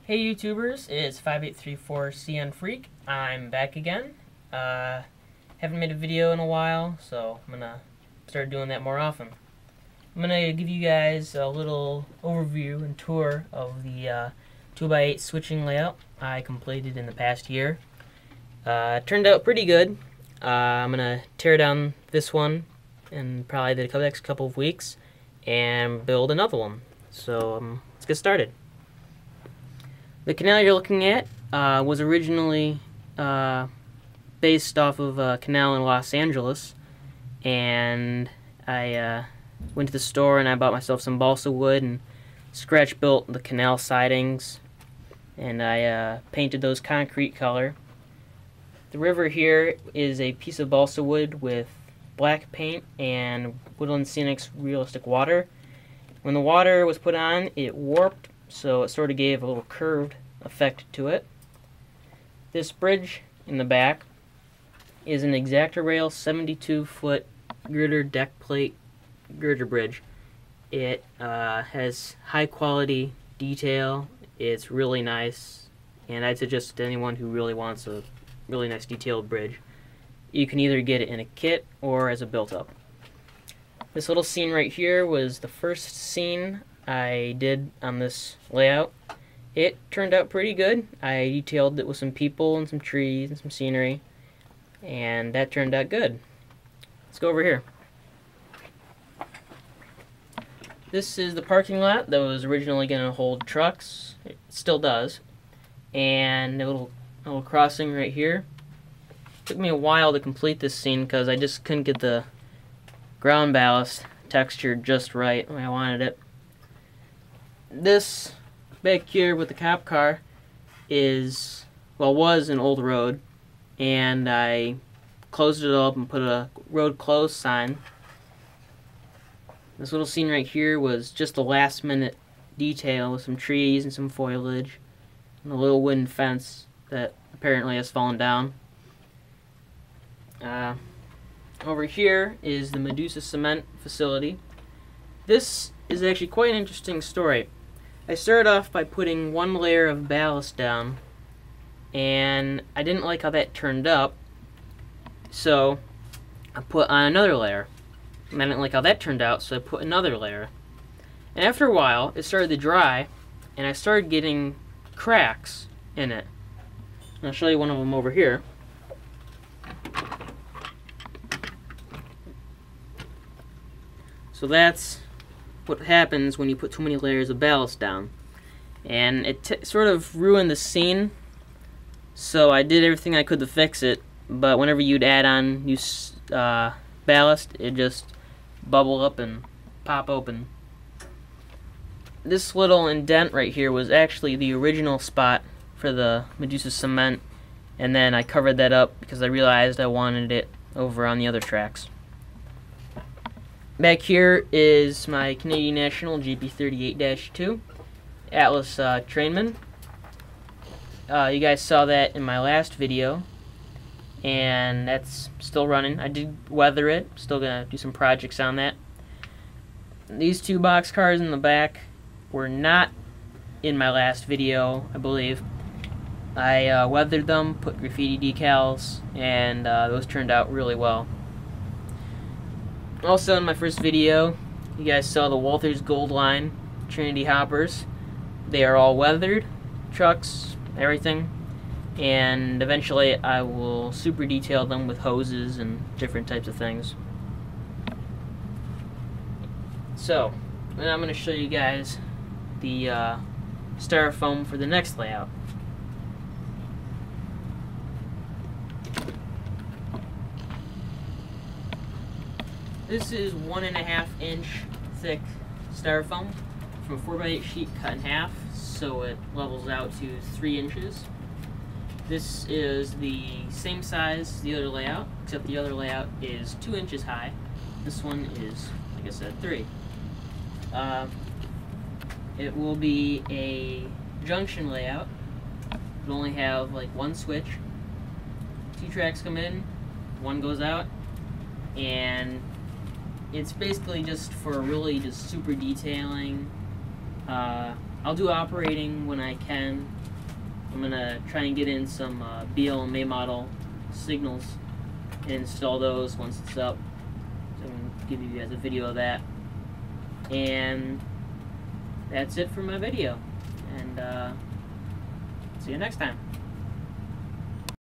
Hey YouTubers, it's 5834CN Freak. I'm back again. Haven't made a video in a while, so I'm gonna start doing that more often. I'm gonna give you guys a little overview and tour of the 2x8 switching layout I completed in the past year. It turned out pretty good. I'm gonna tear down this one in probably the next couple of weeks and build another one. So let's get started. The canal you're looking at was originally based off of a canal in Los Angeles, and I went to the store and I bought myself some balsa wood and scratch built the canal sidings, and I painted those concrete color. The river here is a piece of balsa wood with black paint and Woodland Scenics realistic water. When the water was put on, it warped, so it sort of gave a little curved effect to it. This bridge in the back is an Exacta-Rail 72-foot girder deck plate girder bridge. It has high quality detail. It's really nice, and I'd suggest to anyone who really wants a really nice detailed bridge. You can either get it in a kit or as a built-up. This little scene right here was the first scene I did on this layout. It turned out pretty good. I detailed it with some people and some trees and some scenery, and that turned out good. Let's go over here. This is the parking lot that was originally going to hold trucks. It still does. And a little crossing right here. It took me a while to complete this scene because I just couldn't get the ground ballast textured just right the way I wanted it. This back here with the cop car was an old road, and I closed it up and put a road closed sign. This little scene right here was just a last minute detail with some trees and some foliage and a little wooden fence that apparently has fallen down. Over here is the Medusa Cement facility. This is actually quite an interesting story. I started off by putting one layer of ballast down, and I didn't like how that turned up, so I put on another layer. And I didn't like how that turned out, so I put another layer. And after a while, it started to dry, and I started getting cracks in it. And I'll show you one of them over here. So that's what happens when you put too many layers of ballast down. And it sort of ruined the scene, so I did everything I could to fix it, but whenever you'd add on new ballast, it just bubble up and pop open. This little indent right here was actually the original spot for the Medusa Cement, and then I covered that up because I realized I wanted it over on the other tracks. Back here is my Canadian National GP38-2 Atlas Trainman. You guys saw that in my last video, and that's still running. I did weather it, still gonna do some projects on that. These two box cars in the back were not in my last video, I believe. I weathered them, put graffiti decals, and those turned out really well. Also, in my first video, you guys saw the Walthers Gold Line Trinity hoppers. They are all weathered, trucks, everything, and eventually I will super detail them with hoses and different types of things. So, now I'm going to show you guys the styrofoam for the next layout. This is 1.5 inch thick styrofoam from a 4x8 sheet cut in half, so it levels out to 3 inches. This is the same size as the other layout, except the other layout is 2 inches high. This one is, like I said, 3. It will be a junction layout. It'll only have like one switch. 2 tracks come in, 1 goes out, and it's basically just for really just super detailing I'll do operating when I can. I'm gonna try and get in some BLMA model signals and install those once it's up. So I'm gonna give you guys a video of that. And that's it for my video. And see you next time.